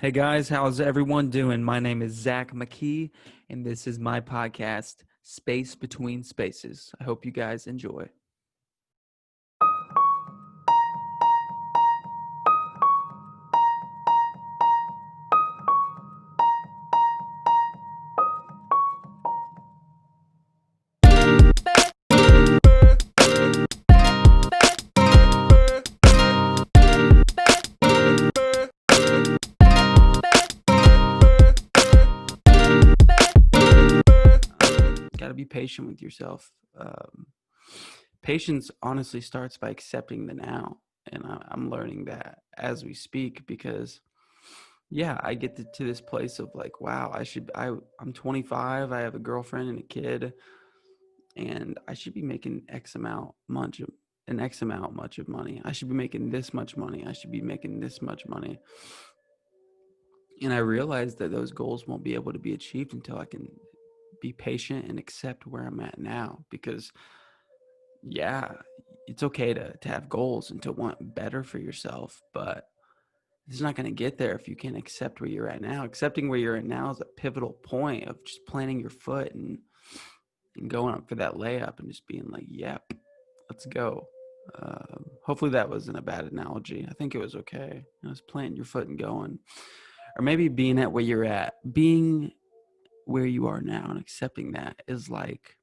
Hey guys, how's everyone doing? My name is Zach McKee, and this is my podcast, Space Between Spaces. I hope you guys enjoy. Got to be patient with yourself. Patience honestly starts by accepting the now, and I'm learning that as we speak because, yeah, I get to this place of like, wow, I'm 25, I have a girlfriend and a kid, and I should be making an X amount much of money. I should be making this much money. I should be making this much money. And I realized that those goals won't be able to be achieved until I can be patient and accept where I'm at now. Because, yeah, it's okay to have goals and to want better for yourself, but it's not going to get there if you can't accept where you're at now. Accepting where you're at now is a pivotal point of just planting your foot and going up for that layup and just being like, yep, let's go. Hopefully that wasn't a bad analogy. I think it was okay. Just planting your foot and going. Or maybe being at where you're at, being where you are now and accepting that is like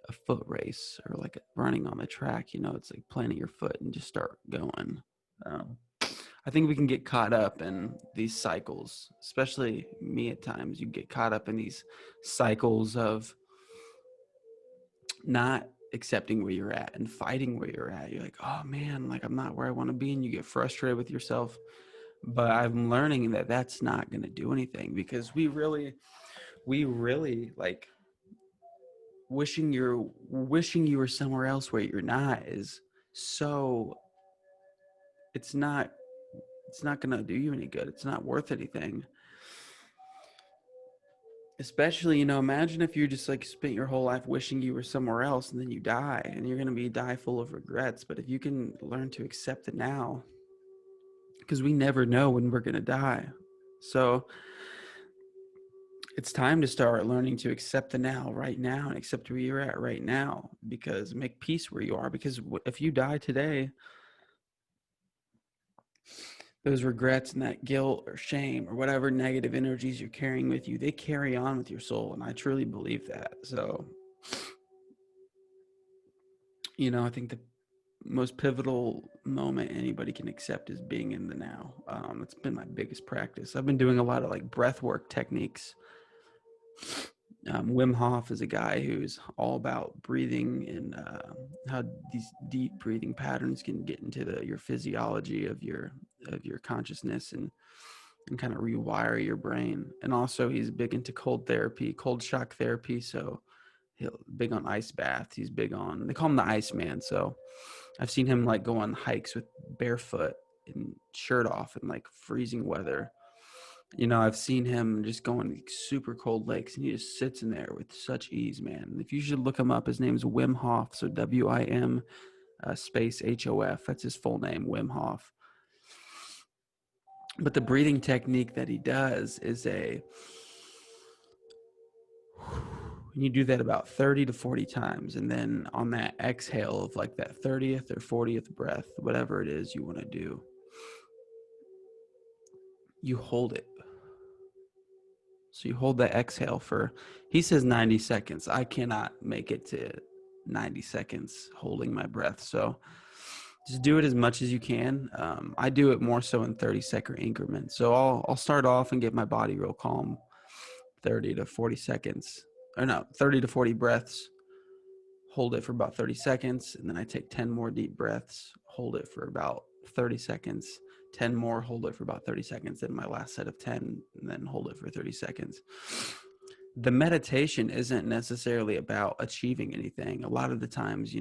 a foot race or like running on the track. It's like planting your foot and just start going. I think we can get caught up in these cycles, especially me at times. You get caught up in these cycles of not accepting where you're at and fighting where you're at. You're like, oh man, like I'm not where I want to be. And you get frustrated with yourself. But I'm learning that that's not going to do anything because we really like wishing you were somewhere else where you're not is so it's not going to do you any good. It's not worth anything. Especially, imagine if you just like spent your whole life wishing you were somewhere else and then you die and you're going to die full of regrets. But if you can learn to accept it now, because we never know when we're going to die. So it's time to start learning to accept the now right now and accept where you're at right now, because make peace where you are. Because if you die today, those regrets and that guilt or shame or whatever negative energies you're carrying with you, they carry on with your soul. And I truly believe that. So, I think the most pivotal moment anybody can accept is being in the now. It's been my biggest practice. I've been doing a lot of like breath work techniques. Wim Hof is a guy who's all about breathing and how these deep breathing patterns can get into your physiology of your consciousness and kind of rewire your brain. And also he's big into cold shock therapy. So he's big on ice baths. He's big on, they call him the Iceman. So I've seen him like go on hikes with barefoot and shirt off in like freezing weather. I've seen him just go on super cold lakes and he just sits in there with such ease, man. If you should look him up, his name's Wim Hof. So WIM space HOF. That's his full name, Wim Hof. But the breathing technique that he does is you do that about 30 to 40 times. And then on that exhale of like that 30th or 40th breath, whatever it is you want to do, you hold it. So you hold that exhale for, he says 90 seconds. I cannot make it to 90 seconds holding my breath. So just do it as much as you can. I do it more so in 30-second increments. So I'll start off and get my body real calm, 30 to 40 seconds, or no, 30 to 40 breaths, hold it for about 30 seconds. And then I take 10 more deep breaths, hold it for about 30 seconds, 10 more, hold it for about 30 seconds, then my last set of 10, and then hold it for 30 seconds. The meditation isn't necessarily about achieving anything. A lot of the times,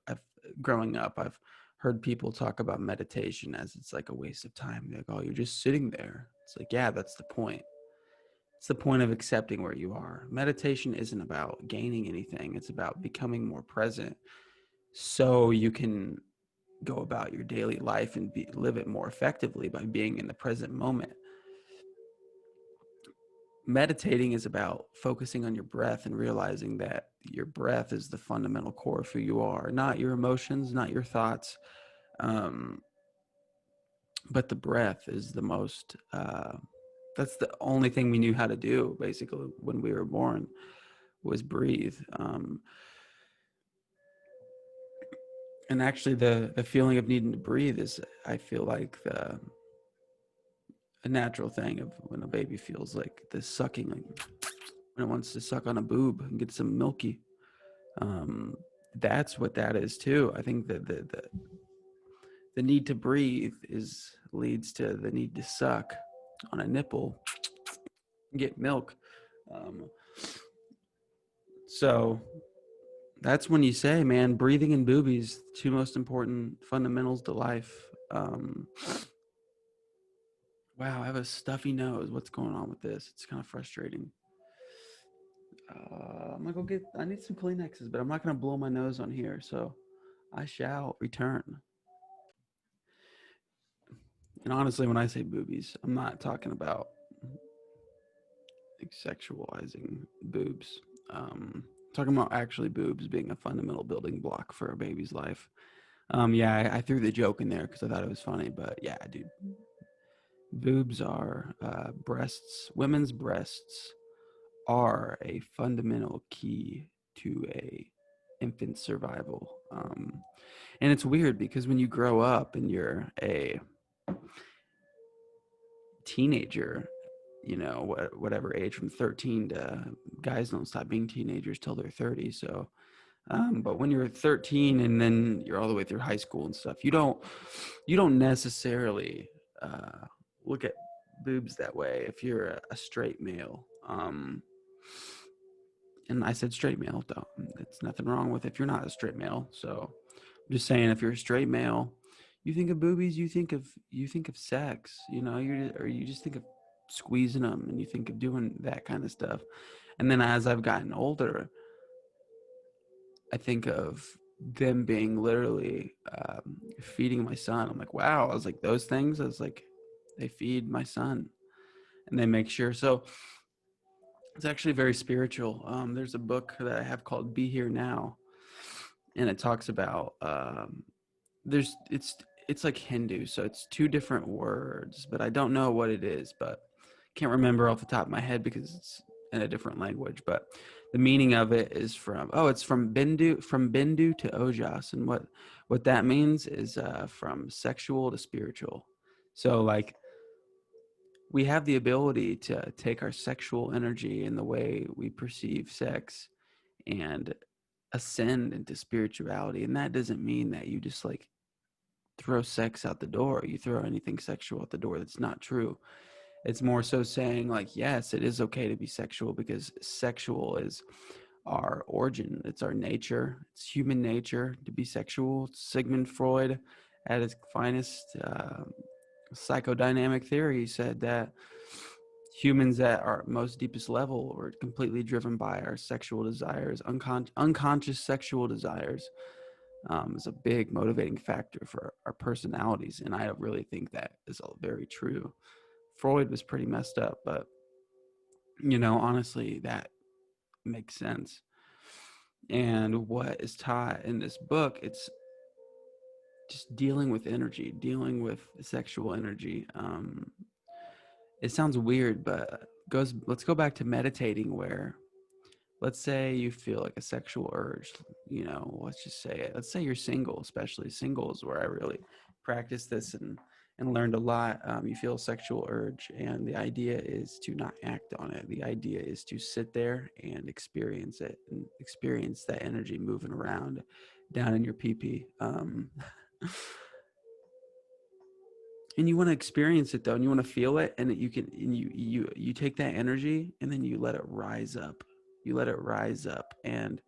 I've growing up, I've heard people talk about meditation as it's like a waste of time. They're like, oh, you're just sitting there. It's like, yeah, that's the point. It's the point of accepting where you are. Meditation isn't about gaining anything. It's about becoming more present so you can go about your daily life and live it more effectively by being in the present moment. meditating is about focusing on your breath and realizing that your breath is the fundamental core of who you are, not your emotions, not your thoughts, um, but the breath is the most. That's the only thing we knew how to do basically when we were born was breathe. And actually, the feeling of needing to breathe is, I feel like, a natural thing of when a baby feels like the sucking, like when it wants to suck on a boob and get some milky. Um, that's what that is too. I think that the need to breathe is leads to the need to suck on a nipple, get milk. Um, so that's when you say, man, breathing and boobies, two most important fundamentals to life. Wow, I have a stuffy nose. What's going on with this? It's kind of frustrating. I'm gonna go get. I need some Kleenexes, but I'm not gonna blow my nose on here. So I shall return. And honestly, when I say boobies, I'm not talking about like sexualizing boobs. I'm talking about actually boobs being a fundamental building block for a baby's life. Yeah, I threw the joke in there because I thought it was funny, but yeah, dude, boobs are breasts. Women's breasts are a fundamental key to a infant survival. And it's weird because when you grow up and you're a teenager, you know, whatever age from 13 to, guys don't stop being teenagers till they're 30. So, but when you're 13 and then you're all the way through high school and stuff, you don't necessarily uh, look at boobs that way if you're a straight male. And I said straight male, though. There's nothing wrong with if you're not a straight male. So I'm just saying, if you're a straight male, you think of boobies, you think of sex, you know, or you just think of squeezing them, and you think of doing that kind of stuff. And then as I've gotten older, I think of them being literally feeding my son. I'm like, wow. I was like, those things. I was like, they feed my son, and they make sure. So it's actually very spiritual. There's a book that I have called "Be Here Now," and it talks about there's it's like Hindu, so it's two different words, but I don't know what it is, but can't remember off the top of my head because it's in a different language. But the meaning of it is it's from Bindu to Ojas, and what that means is from sexual to spiritual. So like we have the ability to take our sexual energy and the way we perceive sex and ascend into spirituality. And that doesn't mean that you just like throw sex out the door. You throw anything sexual out the door. That's not true. It's more so saying like, yes, it is okay to be sexual because sexual is our origin. It's our nature. It's human nature to be sexual. Sigmund Freud, at his finest, psychodynamic theory, said that humans at our most deepest level are completely driven by our sexual desires, unconscious sexual desires. Is a big motivating factor for our personalities, and I really think that is all very true. Freud was pretty messed up, but honestly, that makes sense. And what is taught in this book, it's just dealing with energy, dealing with sexual energy. It sounds weird, but let's go back to meditating, where let's say you feel like a sexual urge, let's just say it. Let's say you're single, especially singles, where I really practiced this and learned a lot. You feel a sexual urge, and the idea is to not act on it. The idea is to sit there and experience it, and experience that energy moving around down in your pee-pee. And you want to experience it though, and you want to feel it, and you take that energy and then you let it rise up. You let it rise up, and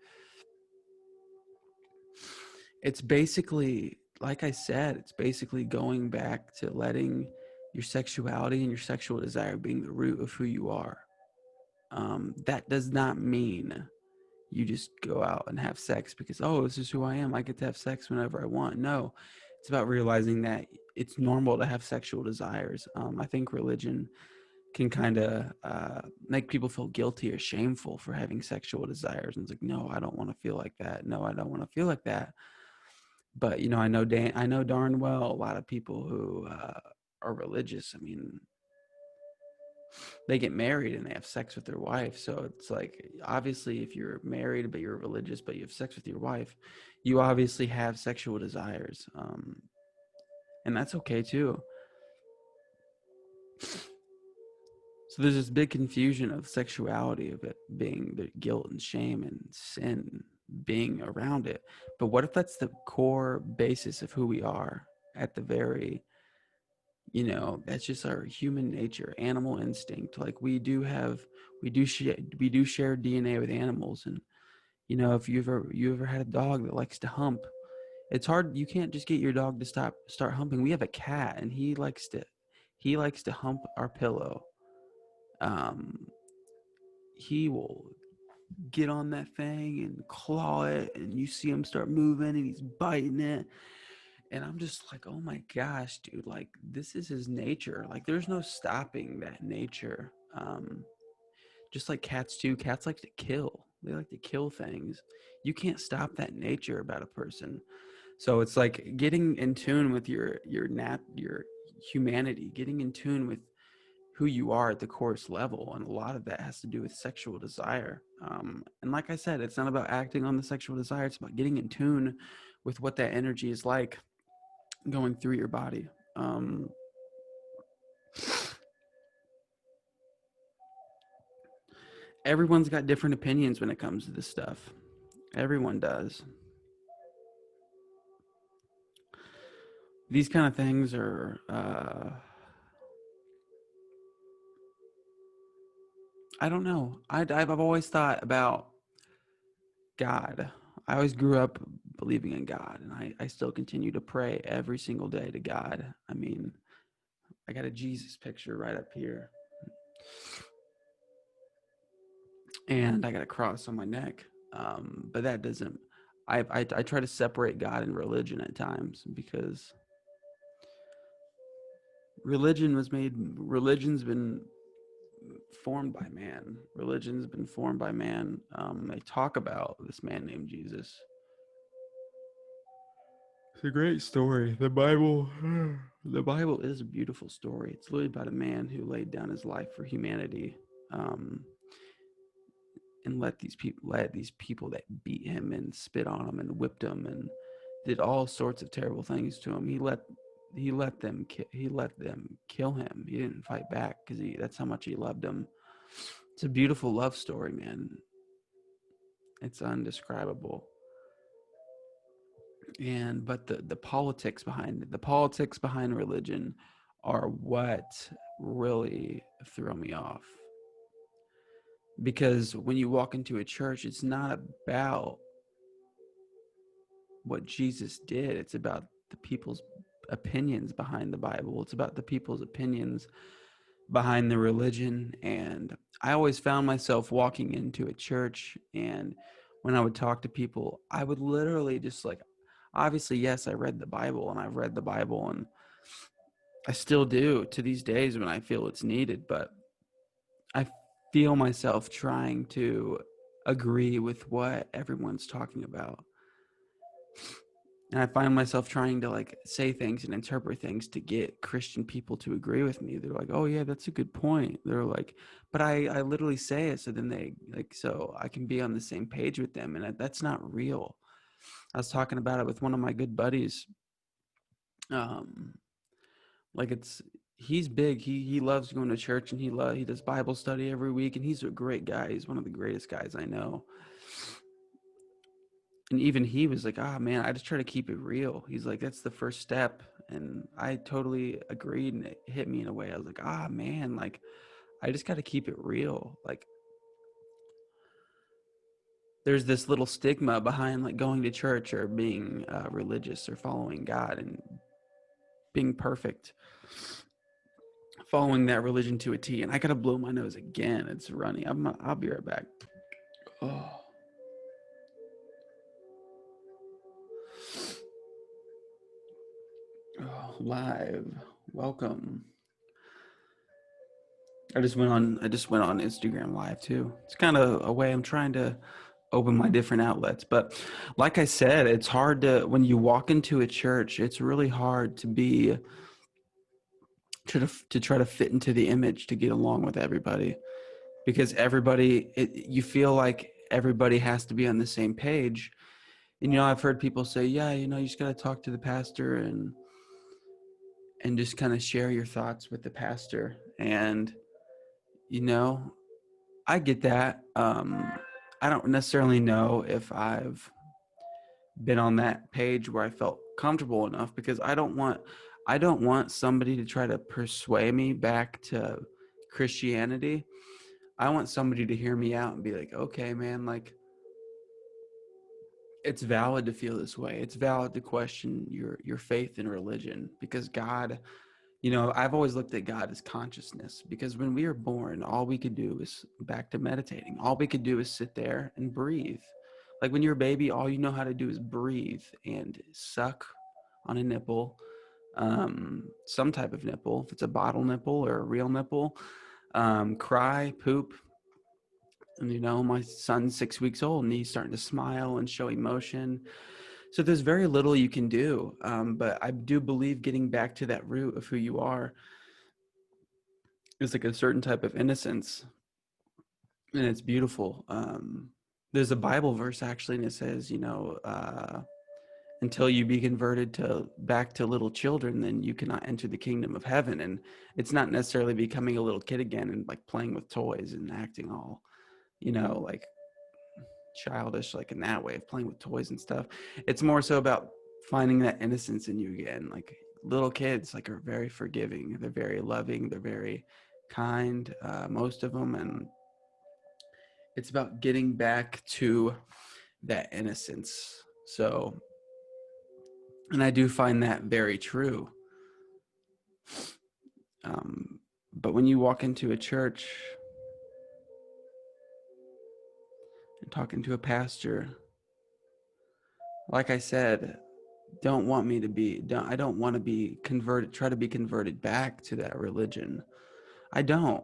it's basically, like I said, it's basically going back to letting your sexuality and your sexual desire being the root of who you are. That does not mean you just go out and have sex because, oh, this is who I am, I get to have sex whenever I want. No, it's about realizing that it's normal to have sexual desires. I think religion can kind of make people feel guilty or shameful for having sexual desires. And it's like, no, I don't want to feel like that. No, I don't want to feel like that. But I know darn well a lot of people who are religious. I mean, they get married and they have sex with their wife. So it's like, obviously, if you're married but you're religious but you have sex with your wife, you obviously have sexual desires, and that's okay too. So there's this big confusion of sexuality, of it being the guilt and shame and sin being around it. But what if that's the core basis of who we are at the very, that's just our human nature, animal instinct. Like we do share DNA with animals. And, if you ever had a dog that likes to hump, it's hard. You can't just get your dog to start humping. We have a cat and he likes to hump our pillow. Um, he will get on that thing and claw it, and you see him start moving and he's biting it. And I'm just like, oh my gosh, dude, like this is his nature. Like there's no stopping that nature. Just like cats too. Cats like to kill. They like to kill things. You can't stop that nature about a person. So it's like getting in tune with your humanity, getting in tune with who you are at the course level, and a lot of that has to do with sexual desire. And like I said, it's not about acting on the sexual desire. It's about getting in tune with what that energy is like going through your body. Everyone's got different opinions when it comes to this stuff. Everyone does. These kind of things are I don't know. I've always thought about God. I always grew up believing in God, and I still continue to pray every single day to God. I mean, I got a Jesus picture right up here, and I got a cross on my neck. But that doesn't. I try to separate God and religion at times, because religion's been formed by man. Religion's been formed by man. They talk about this man named Jesus. It's a great story. The Bible is a beautiful story. It's literally about a man who laid down his life for humanity, um, and let these people that beat him and spit on him and whipped him and did all sorts of terrible things to him. He let them kill him. He didn't fight back because that's how much he loved them. It's a beautiful love story, man. It's undescribable. And but the politics behind religion are what really throw me off. Because when you walk into a church, it's not about what Jesus did. It's about the people's opinions behind the Bible. It's about the people's opinions behind the religion. And I always found myself walking into a church, and when I would talk to people, I would literally just like, obviously, yes, I read the Bible, and I've read the Bible, and I still do to these days when I feel it's needed, but I feel myself trying to agree with what everyone's talking about. And I find myself trying to like say things and interpret things to get Christian people to agree with me. They're like, "Oh yeah, that's a good point." They're like, "But I literally say it, so then they like, so I can be on the same page with them." And that's not real. I was talking about it with one of my good buddies. Um, like he's big. He loves going to church, and he does Bible study every week, and he's a great guy. He's one of the greatest guys I know. And even he was like, "Ah, man, I just try to keep it real." He's like, "That's the first step." And I totally agreed, and it hit me in a way. I was like, "Ah, man, like I just got to keep it real." Like there's this little stigma behind like going to church or being religious or following God and being perfect, following that religion to a T. And I got to blow my nose again. It's runny. I'll be right back. Oh. Oh, live. Welcome. I just went on Instagram Live too. It's kind of a way I'm trying to open my different outlets. But like I said, it's hard to when you walk into a church, it's really hard to try to fit into the image to get along with everybody, because you feel like everybody has to be on the same page. And I've heard people say, yeah, you just got to talk to the pastor and just kind of share your thoughts with the pastor. And you know I get that. I don't necessarily know if I've been on that page where I felt comfortable enough, because I don't want somebody to try to persuade me back to Christianity. I want somebody to hear me out and be like, okay, man, like, it's valid to feel this way. It's valid to question your faith in religion, because God, I've always looked at God as consciousness, because when we were born, all we could do is, back to meditating, all we could do is sit there and breathe. Like when you're a baby, all you know how to do is breathe and suck on a nipple, some type of nipple, if it's a bottle nipple or a real nipple, cry, poop. And my son's 6 weeks old and he's starting to smile and show emotion. So there's very little you can do. But I do believe getting back to that root of who you are is like a certain type of innocence, and it's beautiful. There's a Bible verse actually, and it says, until you be converted to back to little children, then you cannot enter the kingdom of heaven. And it's not necessarily becoming a little kid again and like playing with toys and acting all, like childish, like in that way of playing with toys and stuff. It's more so about finding that innocence in you again. Like little kids, like, are very forgiving, they're very loving, they're very kind, most of them. And it's about getting back to that innocence. So, and I do find that very true. But when you walk into a church and talking to a pastor, like I said, I don't want to be converted, try to be converted back to that religion. I don't.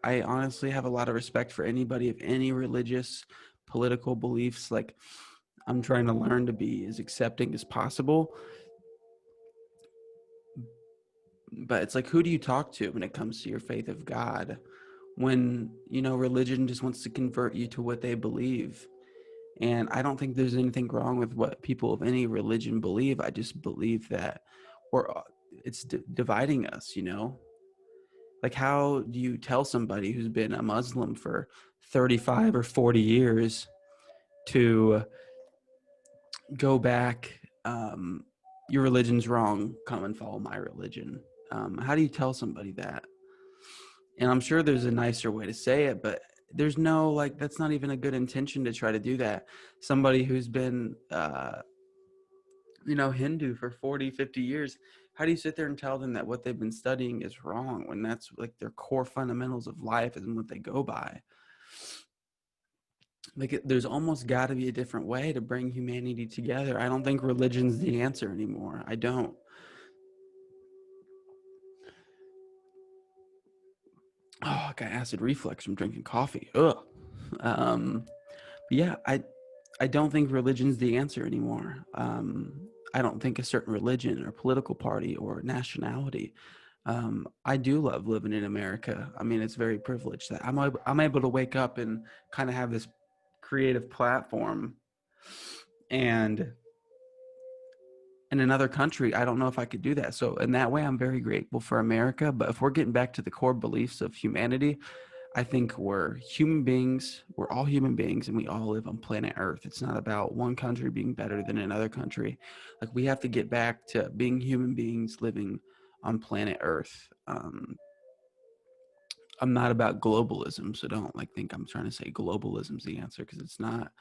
I honestly have a lot of respect for anybody of any religious, political beliefs. Like, I'm trying to learn to be as accepting as possible. But it's like, who do you talk to when it comes to your faith of God? When, religion just wants to convert you to what they believe. And I don't think there's anything wrong with what people of any religion believe. I just believe that it's dividing us, Like, how do you tell somebody who's been a Muslim for 35 or 40 years to go back, your religion's wrong, come and follow my religion? How do you tell somebody that? And I'm sure there's a nicer way to say it, but there's no, like, that's not even a good intention to try to do that. Somebody who's been, Hindu for 40, 50 years, how do you sit there and tell them that what they've been studying is wrong when that's like their core fundamentals of life and what they go by? Like, there's almost got to be a different way to bring humanity together. I don't think religion's the answer anymore. I don't. Oh, I got acid reflux from drinking coffee. Ugh. But yeah, I don't think religion's the answer anymore. I don't think a certain religion or political party or nationality. I do love living in America. I mean, it's very privileged that I'm able to wake up and kind of have this creative platform. And in another country, I don't know if I could do that. So in that way, I'm very grateful for America. But if we're getting back to the core beliefs of humanity, I think we're human beings. We're all human beings, and we all live on planet Earth. It's not about one country being better than another country. Like, we have to get back to being human beings living on planet Earth. I'm not about globalism, so don't think I'm trying to say globalism's the answer, because it's not.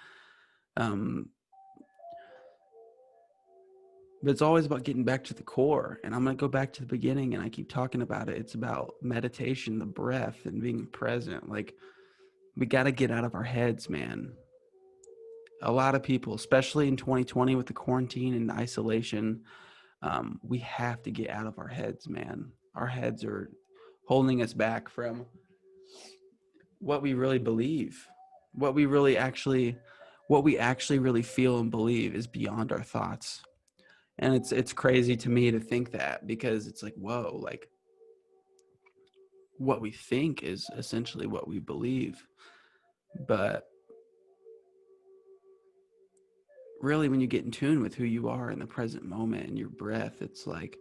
But it's always about getting back to the core. And I'm going to go back to the beginning, and I keep talking about it. It's about meditation, the breath, and being present. Like, we got to get out of our heads, man. A lot of people, especially in 2020 with the quarantine and isolation, we have to get out of our heads, man. Our heads are holding us back from what we really believe, what we actually really feel and believe is beyond our thoughts. And it's crazy to me to think that, because it's like, whoa, like what we think is essentially what we believe. But really, when you get in tune with who you are in the present moment and your breath, it's like,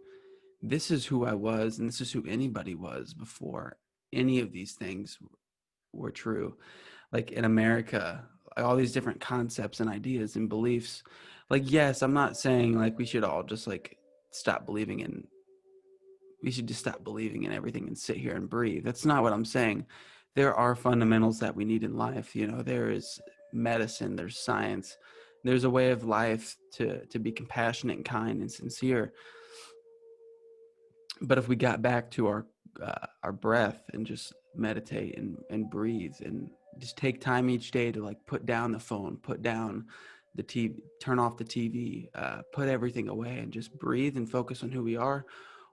this is who I was, and this is who anybody was before any of these things were true. Like in America, all these different concepts and ideas and beliefs. Like, yes, I'm not saying like we should all just like stop believing in, we should just stop believing in everything and sit here and breathe. That's not what I'm saying. There are fundamentals that we need in life. You know, there is medicine, there's science, there's a way of life to be compassionate and kind and sincere. But if we got back to our breath and just meditate and breathe and just take time each day to like put down the phone, put down the TV, turn off the TV, put everything away and just breathe and focus on who we are,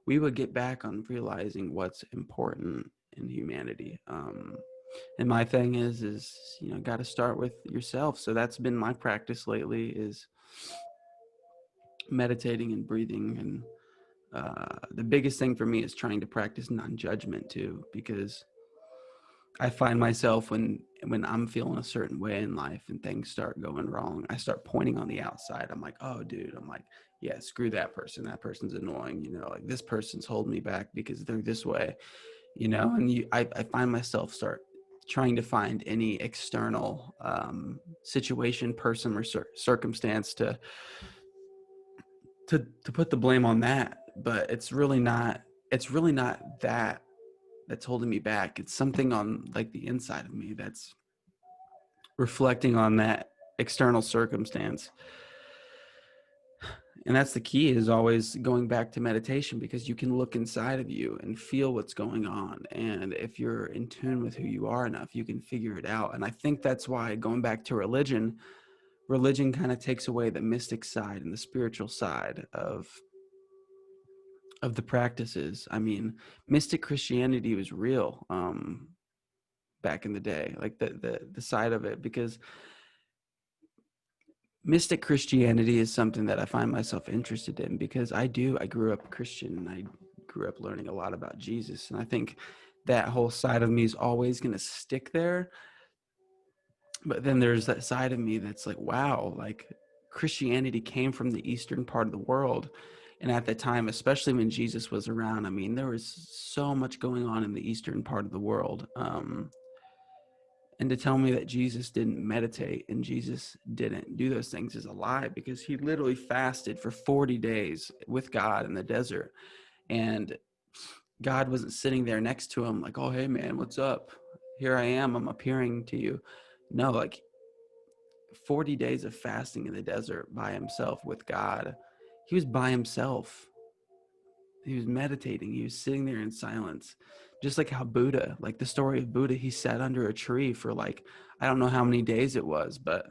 we would get back on realizing what's important in humanity. And my thing is you know, got to start with yourself. So that's been my practice lately, is meditating and breathing. And the biggest thing for me is trying to practice non-judgment too, because I find myself when I'm feeling a certain way in life and things start going wrong, I start pointing on the outside. I'm like, oh, dude, I'm like, yeah, screw that person. That person's annoying. You know, like this person's holding me back because they're this way, you know, and I find myself start trying to find any external situation, person, or circumstance to put the blame on that. But it's really not that that's holding me back. It's something on like the inside of me that's reflecting on that external circumstance. And that's the key, is always going back to meditation, because you can look inside of you and feel what's going on. And if you're in tune with who you are enough, you can figure it out. And I think that's why, going back to religion kind of takes away the mystic side and the spiritual side of the practices. I mean, mystic Christianity was real back in the day, like the side of it, because mystic Christianity is something that I find myself interested in, because I grew up Christian, and I grew up learning a lot about Jesus. And I think that whole side of me is always going to stick there. But then there's that side of me that's like, wow, like Christianity came from the eastern part of the world. And at the time, especially when Jesus was around, I mean, there was so much going on in the eastern part of the world. And to tell me that Jesus didn't meditate and Jesus didn't do those things is a lie, because he literally fasted for 40 days with God in the desert. And God wasn't sitting there next to him like, oh, hey, man, what's up? Here I am. I'm appearing to you. No, like 40 days of fasting in the desert by himself with God. He was by himself. He was meditating. He was sitting there in silence. Just like how Buddha, like the story of Buddha, he sat under a tree for like, I don't know how many days it was, but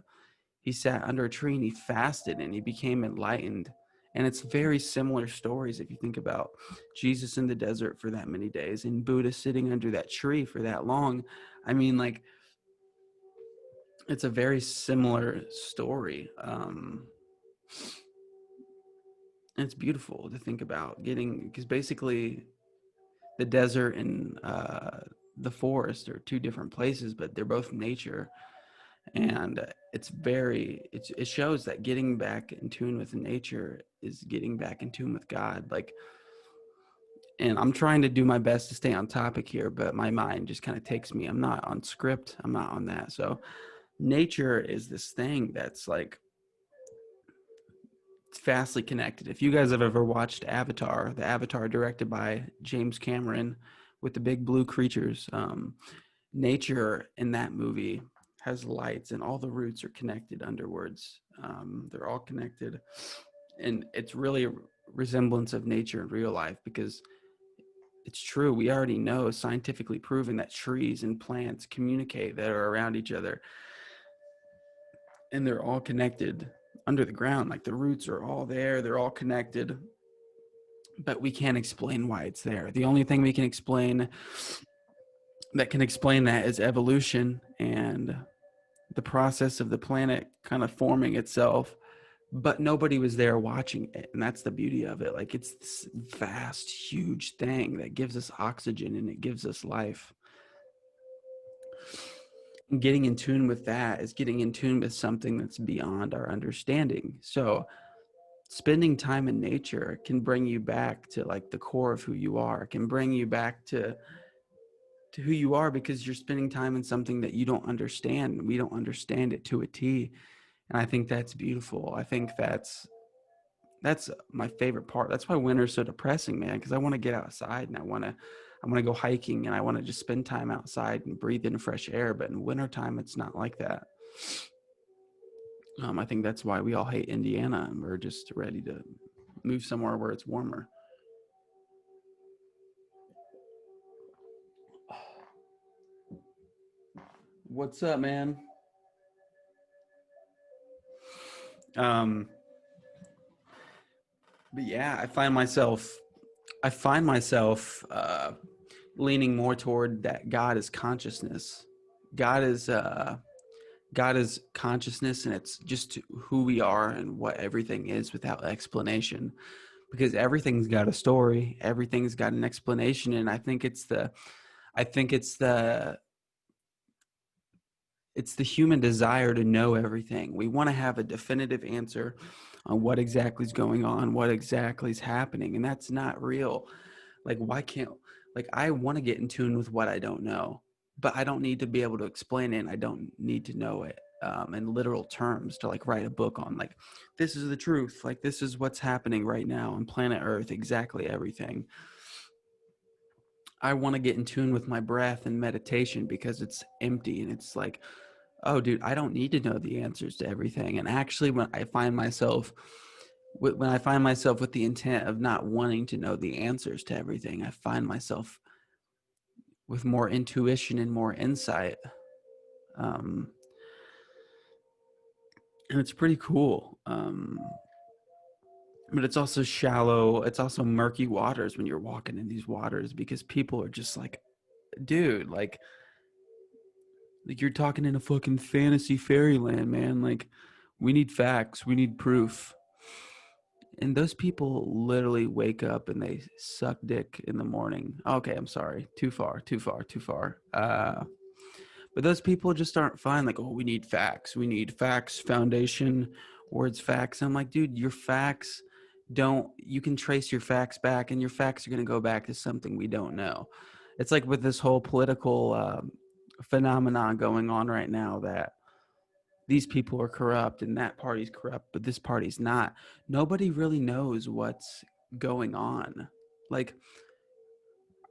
he sat under a tree and he fasted and he became enlightened. And it's very similar stories if you think about Jesus in the desert for that many days and Buddha sitting under that tree for that long. I mean, like, it's a very similar story. It's beautiful to think about getting, because basically the desert and the forest are two different places, but they're both nature. And it shows that getting back in tune with nature is getting back in tune with God. Like, and I'm trying to do my best to stay on topic here, but my mind just kind of takes me. I'm not on script. I'm not on that. So nature is this thing that's like fastly connected. If you guys have ever watched Avatar, the Avatar directed by James Cameron with the big blue creatures, nature in that movie has lights and all the roots are connected underwards. They're all connected. And it's really a resemblance of nature in real life, because it's true. We already know, scientifically proven, that trees and plants communicate, that are around each other. And they're all connected under the ground. Like the roots are all there. They're all connected. But we can't explain why it's there. The only thing we can explain that can explain that is evolution and the process of the planet kind of forming itself, but nobody was there watching it. And that's the beauty of it. Like, it's this vast, huge thing that gives us oxygen and it gives us life. And getting in tune with that is getting in tune with something that's beyond our understanding. So spending time in nature can bring you back to like the core of who you are, can bring you back to who you are, because you're spending time in something that you don't understand. We don't understand it to a T. And I think that's beautiful. I think that's my favorite part. That's why winter's so depressing, man, because I want to get outside and I want to go hiking and I want to just spend time outside and breathe in fresh air. But in wintertime, it's not like that. I think that's why we all hate Indiana and we're just ready to move somewhere where it's warmer. What's up, man? Um, but yeah, I find myself leaning more toward that God is consciousness. God is God is consciousness, and it's just who we are and what everything is without explanation. Because everything's got a story, everything's got an explanation, and I think it's the human desire to know everything. We want to have a definitive answer on what exactly is going on, what exactly is happening, and that's not real. Like, why can't, like, I want to get in tune with what I don't know, but I don't need to be able to explain it. And I don't need to know it in literal terms to like write a book on like, this is the truth. Like, this is what's happening right now on planet Earth, exactly everything. I want to get in tune with my breath and meditation because it's empty and it's like, oh, dude, I don't need to know the answers to everything. And actually, when I find myself with the intent of not wanting to know the answers to everything, I find myself with more intuition and more insight. Um, and it's pretty cool. But it's also shallow. It's also murky waters when you're walking in these waters because people are just like, dude, like you're talking in a fucking fantasy fairyland, man. Like, we need facts, we need proof. And those people literally wake up and they suck dick in the morning. Okay, I'm sorry. Too far, too far, too far. But those people just aren't fine. Like, oh, we need facts. We need facts, foundation, words, facts. I'm like, dude, your facts don't, you can trace your facts back and your facts are going to go back to something we don't know. It's like with this whole political phenomenon going on right now that these people are corrupt and that party's corrupt, but this party's not. Nobody really knows what's going on. Like,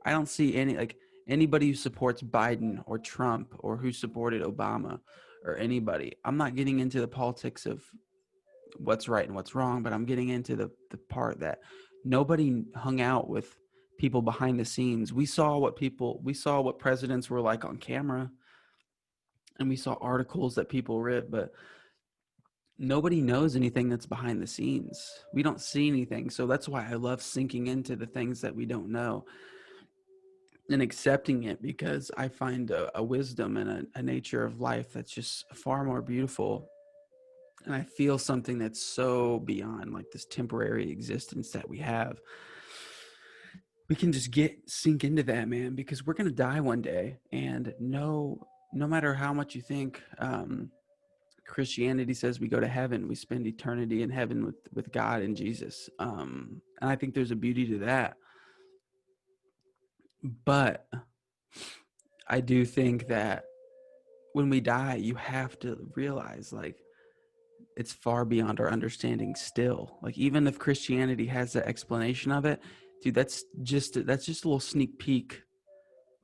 I don't see anybody who supports Biden or Trump or who supported Obama or anybody. I'm not getting into the politics of what's right and what's wrong, but I'm getting into the part that nobody hung out with people behind the scenes. We saw what presidents were like on camera, and we saw articles that people read, but nobody knows anything that's behind the scenes. We don't see anything. So that's why I love sinking into the things that we don't know and accepting it, because I find a wisdom and a nature of life that's just far more beautiful. And I feel something that's so beyond like this temporary existence that we have. We can just sink into that, man, because we're gonna die one day, and no matter how much you think Christianity says we go to heaven, we spend eternity in heaven with God and Jesus, and I think there's a beauty to that. But I do think that when we die, you have to realize like it's far beyond our understanding still. Like, even if Christianity has the explanation of it, dude, that's just a little sneak peek.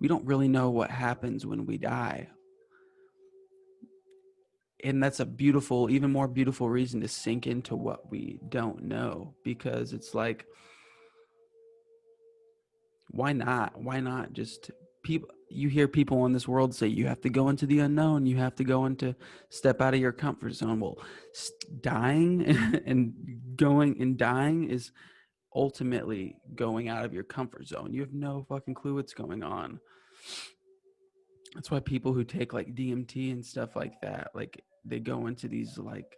We don't really know what happens when we die. And that's a beautiful, even more beautiful reason to sink into what we don't know, because it's like, why not? Why not just people? You hear people in this world say you have to go into the unknown, you have to go into step out of your comfort zone. Well, dying and dying is ultimately going out of your comfort zone. You have no fucking clue what's going on. That's why people who take like DMT and stuff like that, like they go into these like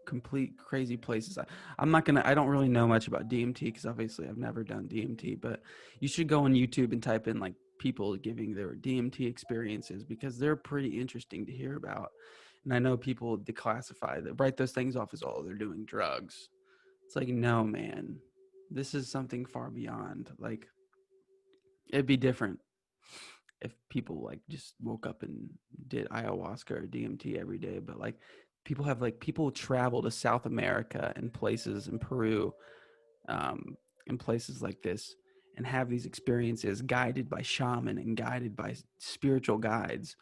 complete crazy places. I'm not gonna. I don't really know much about DMT because obviously I've never done DMT. But you should go on YouTube and type in like people giving their DMT experiences because they're pretty interesting to hear about. And I know people declassify that, write those things off as, oh, they're doing drugs. It's like, no, man, this is something far beyond. Like, it'd be different if people like just woke up and did ayahuasca or DMT every day, but like people travel to South America and places in Peru, um, and places like this, and have these experiences guided by shaman and guided by spiritual guides.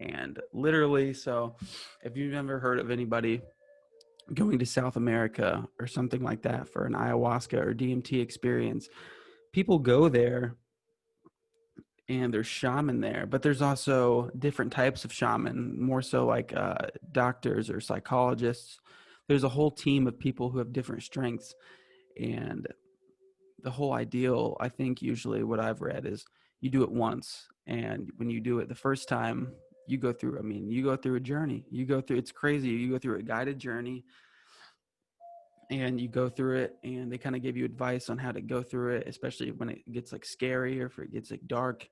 And literally, so if you've ever heard of anybody going to South America or something like that for an ayahuasca or DMT experience, people go there and there's shaman there, but there's also different types of shaman, more so like doctors or psychologists. There's a whole team of people who have different strengths. And the whole ideal, I think, usually what I've read is you do it once. And when you do it the first time, you go through, I mean, you go through a journey. You go through, it's crazy. You go through a guided journey and you go through it, and they kind of give you advice on how to go through it, especially when it gets like scary or if it gets like dark.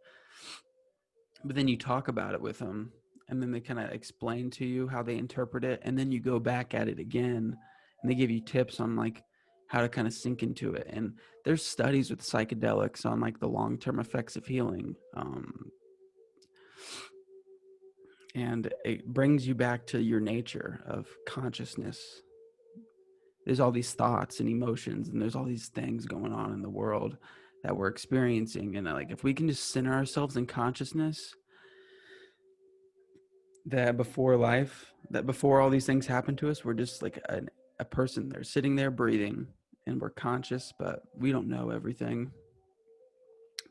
But then you talk about it with them, and then they kind of explain to you how they interpret it, and then you go back at it again, and they give you tips on like how to kind of sink into it. And there's studies with psychedelics on like the long-term effects of healing, and it brings you back to your nature of consciousness. There's all these thoughts and emotions, and there's all these things going on in the world that we're experiencing, and like if we can just center ourselves in consciousness, that before life, that before all these things happen to us, we're just like a person there sitting there breathing, and we're conscious, but we don't know everything.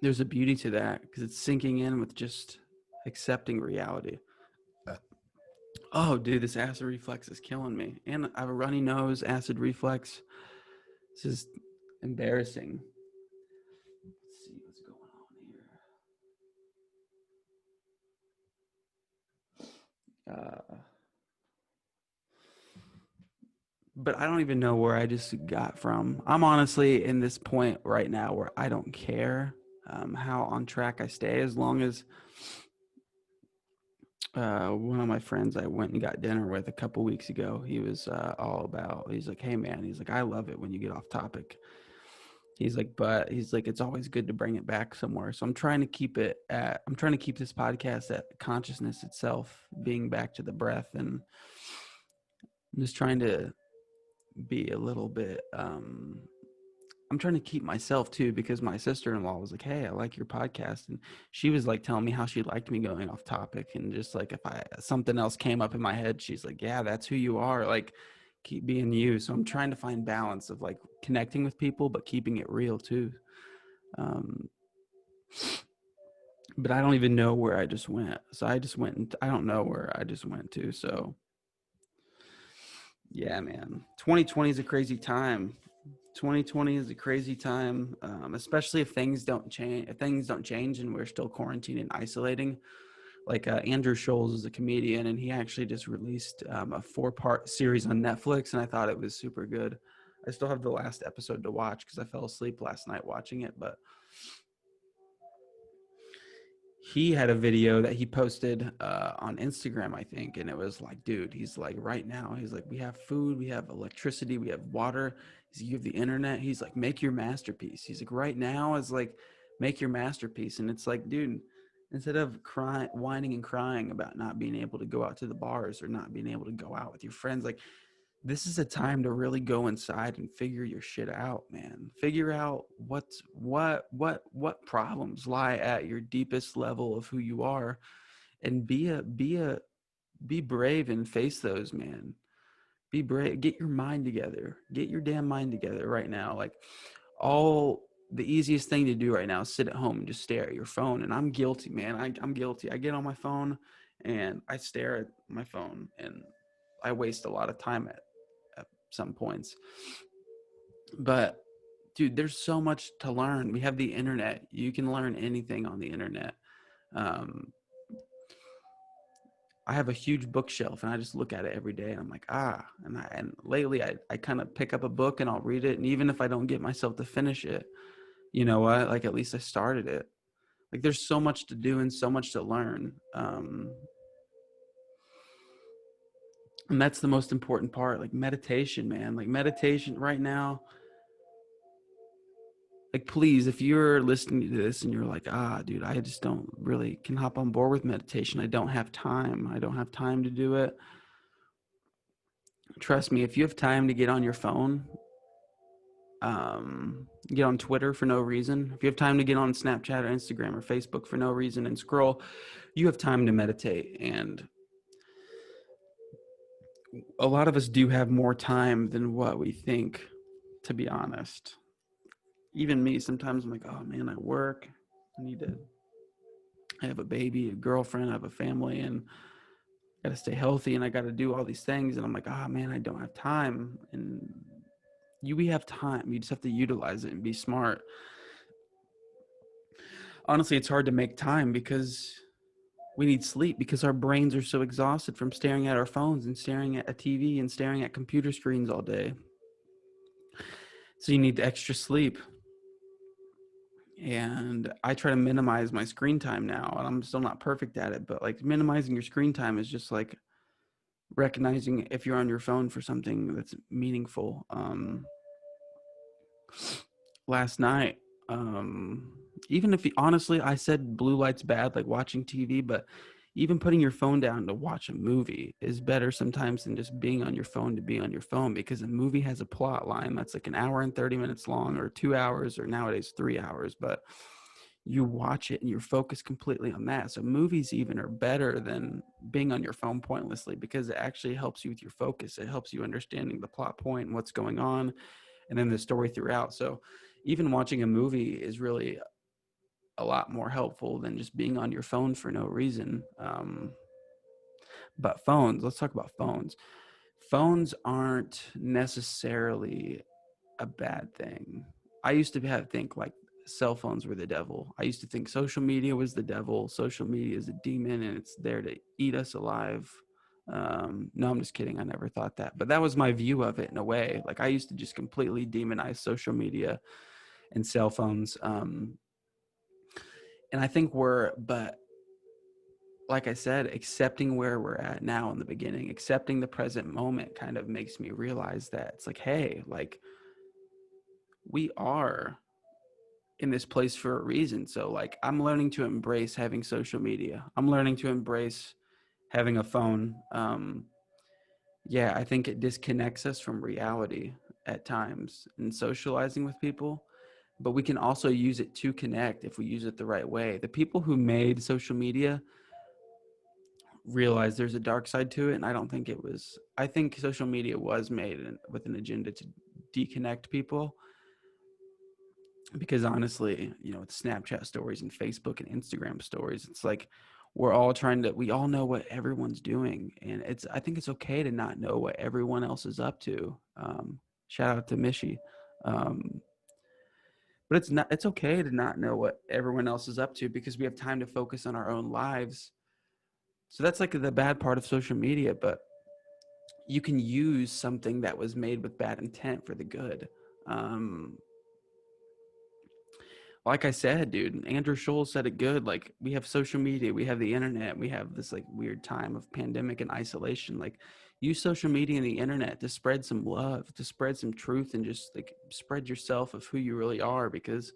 There's a beauty to that because it's sinking in with just accepting reality. Oh, dude, this acid reflux is killing me. And I have a runny nose, acid reflux. This is embarrassing. Let's see what's going on here. But I don't even know where I just got from. I'm honestly in this point right now where I don't care how on track I stay, as long as one of my friends I went and got dinner with a couple weeks ago, he was all about, he's like, hey man, he's like, I love it when you get off topic. He's like, but he's like, it's always good to bring it back somewhere. So I'm trying to keep this podcast at consciousness itself, being back to the breath. And I'm just trying to be a little bit I'm trying to keep myself too, because my sister-in-law was like, hey, I like your podcast, and she was like telling me how she liked me going off topic, and just like if I something else came up in my head, she's like, yeah, that's who you are, like keep being you. So I'm trying to find balance of like connecting with people but keeping it real too. um but I don't even know where I just went. So I just went and I don't know where I just went to. So yeah, man, 2020 is a crazy time. 2020 is a crazy time, especially if things don't change. If things don't change and we're still quarantining and isolating. Like Andrew Scholes is a comedian, and he actually just released a 4-part series on Netflix, and I thought it was super good. I still have the last episode to watch because I fell asleep last night watching it, but he had a video that he posted on Instagram, I think, and it was like, dude, he's like, right now, he's like, we have food, we have electricity, we have water, you have the internet. He's like, make your masterpiece. He's like, right now is like, make your masterpiece. And it's like, dude, instead of crying, whining and crying about not being able to go out to the bars or not being able to go out with your friends, like, this is a time to really go inside and figure your shit out, man. Figure out what problems lie at your deepest level of who you are, and be brave and face those, man. Be brave. Get your mind together. Get your damn mind together right now. Like, all the easiest thing to do right now is sit at home and just stare at your phone. And I'm guilty, man. I'm guilty. I get on my phone and I stare at my phone, and I waste a lot of time at some points. But dude, there's so much to learn. We have the internet. You can learn anything on the internet. Um, I have a huge bookshelf and I just look at it every day and I'm like, and lately I kind of pick up a book and I'll read it. And even if I don't get myself to finish it, you know what, like at least I started it. Like there's so much to do and so much to learn. And that's the most important part, like meditation, man. Like meditation right now, like please, if you're listening to this and you're like, dude, I just don't really can hop on board with meditation. I don't have time. I don't have time to do it. Trust me, if you have time to get on your phone, get on Twitter for no reason, if you have time to get on Snapchat or Instagram or Facebook for no reason and scroll, you have time to meditate. And a lot of us do have more time than what we think, to be honest. Even me, sometimes I'm like, oh man, I work. I have a baby, a girlfriend, I have a family, and I got to stay healthy and I got to do all these things. And I'm like, man, I don't have time. And we have time. You just have to utilize it and be smart. Honestly, it's hard to make time because we need sleep, because our brains are so exhausted from staring at our phones and staring at a TV and staring at computer screens all day. So you need extra sleep. And I try to minimize my screen time now, and I'm still not perfect at it, but like minimizing your screen time is just like recognizing if you're on your phone for something that's meaningful. Last night, even if honestly, I said blue light's bad, like watching TV, but even putting your phone down to watch a movie is better sometimes than just being on your phone to be on your phone, because a movie has a plot line that's like an hour and 30 minutes long, or 2 hours, or nowadays 3 hours, but you watch it and you're focused completely on that. So movies even are better than being on your phone pointlessly, because it actually helps you with your focus. It helps you understanding the plot point and what's going on, and then the story throughout. So even watching a movie is really a lot more helpful than just being on your phone for no reason. But phones, let's talk about phones. Phones aren't necessarily a bad thing. I used to think like cell phones were the devil. I used to think social media was the devil. Social media is a demon and it's there to eat us alive. No, I'm just kidding. I never thought that, but that was my view of it in a way. Like I used to just completely demonize social media and cell phones. And I think but like I said, accepting where we're at now in the beginning, accepting the present moment kind of makes me realize that it's like, hey, like we are in this place for a reason. So like I'm learning to embrace having social media. I'm learning to embrace having a phone. Yeah, I think it disconnects us from reality at times and socializing with people, but we can also use it to connect if we use it the right way. The people who made social media realized there's a dark side to it, and I think social media was made with an agenda to deconnect people, because honestly, with Snapchat stories and Facebook and Instagram stories, it's like we all know what everyone's doing. And I think it's okay to not know what everyone else is up to. Shout out to Mishi. Um, but it's okay to not know what everyone else is up to, because we have time to focus on our own lives. So that's like the bad part of social media, but you can use something that was made with bad intent for the good. Um, like I said, dude, Andrew Scholl said it good. Like we have social media, we have the internet, we have this like weird time of pandemic and isolation. Like use social media and the internet to spread some love, to spread some truth, and just like spread yourself of who you really are, because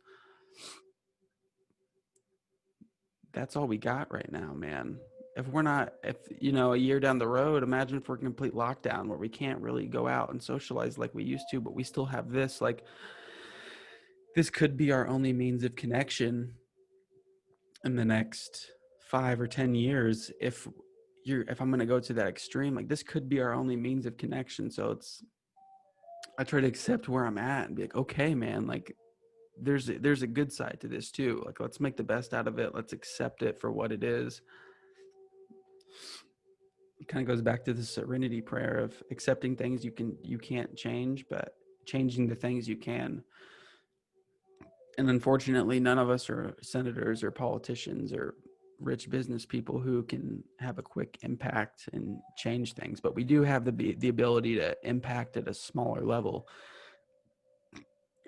that's all we got right now, man. If a year down the road, imagine if we're in complete lockdown where we can't really go out and socialize like we used to, but we still have this. Like this could be our only means of connection in the next 5 or 10 years. If I'm going to go to that extreme, like this could be our only means of connection. So I try to accept where I'm at and be like, okay, man, like there's a good side to this too. Like let's make the best out of it. Let's accept it for what it is. It kind of goes back to the serenity prayer of accepting things you can't change, but changing the things you can. And unfortunately, none of us are senators or politicians or rich business people who can have a quick impact and change things, but we do have the ability to impact at a smaller level.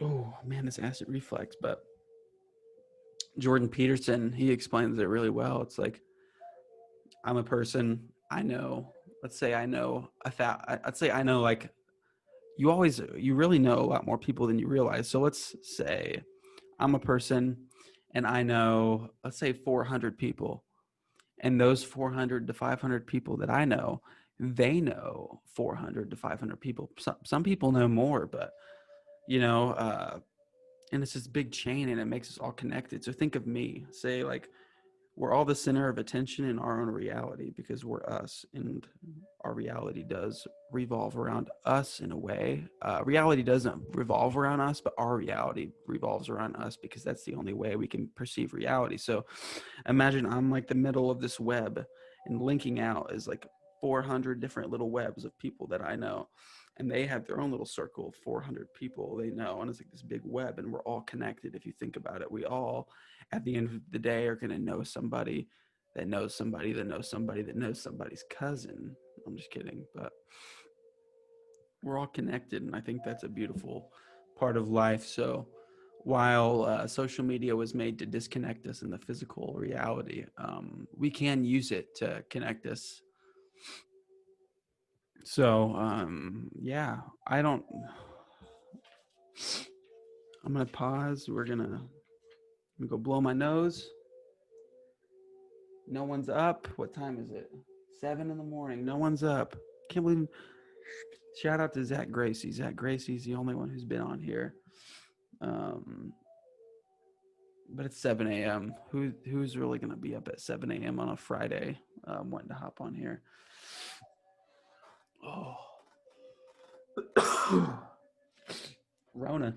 Oh man, this acid reflex. But Jordan Peterson, he explains it really well. It's like, I'm a person, I know, let's say I know I'd say I know, like, you really know a lot more people than you realize. So let's say I'm a person and I know, let's say 400 people, and those 400 to 500 people that I know, they know 400 to 500 people. Some people know more, but you know, and it's this big chain and it makes us all connected. So think of me, say like, we're all the center of attention in our own reality because we're us, and our reality does revolve around us in a way. Reality doesn't revolve around us, but our reality revolves around us because that's the only way we can perceive reality. So imagine I'm like the middle of this web, and linking out is like 400 different little webs of people that I know, and they have their own little circle of 400 people they know, and it's like this big web, and we're all connected. If you think about it, we all at the end of the day are going to know somebody that knows somebody that knows somebody that knows somebody's cousin. I'm just kidding, but we're all connected, and I think that's a beautiful part of life. So while social media was made to disconnect us in the physical reality, we can use it to connect us. So yeah, I don't. I'm gonna pause. I'm gonna go blow my nose. No one's up. What time is it? 7 in the morning. No one's up. Can't believe. Shout out to Zach Gracie. Zach Gracie's the only one who's been on here. Um, but it's 7 a.m. Who's really gonna be up at 7 a.m. on a Friday? Wanting to hop on here. Oh, Rona.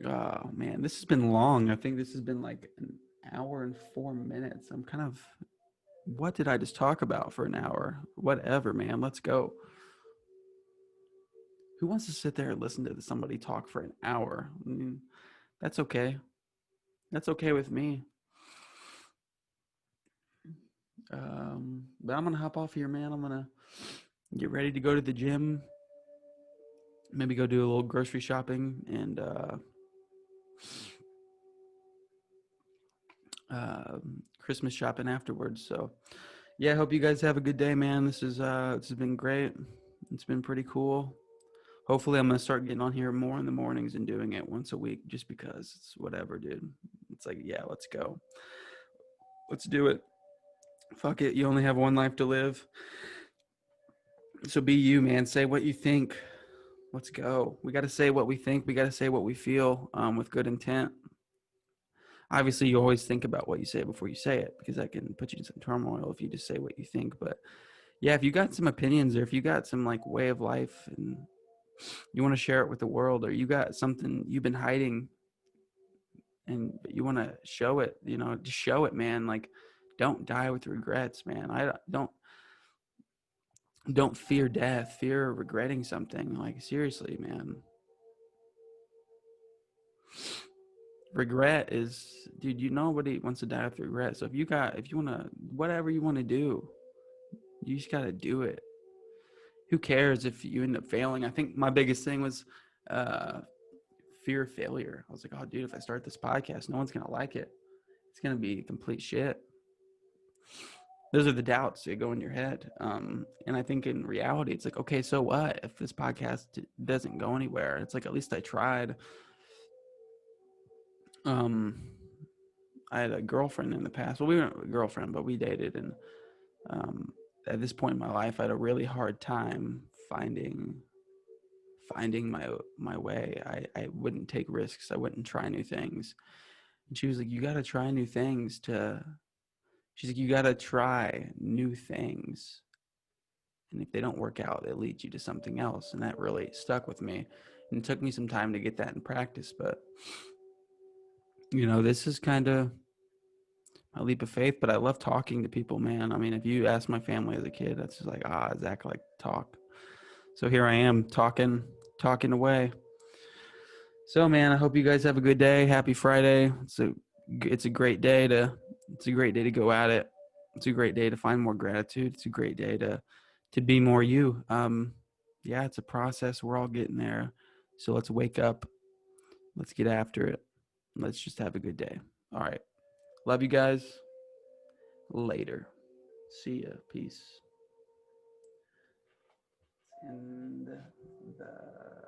Oh man, this has been long. I think this has been like an hour and 4 minutes. I'm kind of. What did I just talk about for an hour? Whatever, man. Let's go. Who wants to sit there and listen to somebody talk for an hour? I mean, that's okay. That's okay with me. But I'm gonna hop off here, man. I'm gonna get ready to go to the gym. Maybe go do a little grocery shopping and Christmas shopping afterwards. So yeah, I hope you guys have a good day, man. This has been great. It's been pretty cool. Hopefully I'm gonna start getting on here more in the mornings and doing it once a week, just because it's whatever, dude. It's like, yeah, let's go. Let's do it. Fuck it. You only have one life to live. So be you, man. Say what you think. Let's go. We got to say what we think. We got to say what we feel with good intent. Obviously, you always think about what you say before you say it, because that can put you in some turmoil if you just say what you think. But yeah, if you got some opinions, or if you got some like way of life and you want to share it with the world, or you got something you've been hiding and you want to show it, just show it, man. Like, don't die with regrets, man. I don't fear death, fear regretting something. Like, seriously, man. Regret is, dude, nobody wants to die with regret. So if you want to, whatever you want to do, you just got to do it. Who cares if you end up failing? I think my biggest thing was fear of failure. I was like, oh, dude, if I start this podcast, no one's going to like it. It's going to be complete shit. Those are the doubts that go in your head. And I think in reality, it's like, okay, so what if this podcast doesn't go anywhere? It's like, at least I tried. I had a girlfriend in the past. Well, we weren't a girlfriend, but we dated. And at this point in my life, I had a really hard time finding my way. I wouldn't take risks. I wouldn't try new things. And she was like, you got to try new things she's like, you got to try new things. And if they don't work out, it leads you to something else. And that really stuck with me. And it took me some time to get that in practice. But, this is kind of a leap of faith. But I love talking to people, man. I mean, if you ask my family as a kid, that's just like, Zach, like, talk. So here I am talking away. So, man, I hope you guys have a good day. Happy Friday. It's a it's a great day to go at it. It's a great day to find more gratitude. It's a great day to be more you. Yeah, it's a process. We're all getting there. So let's wake up. Let's get after it. Let's just have a good day. All right. Love you guys. Later. See ya. Peace. And the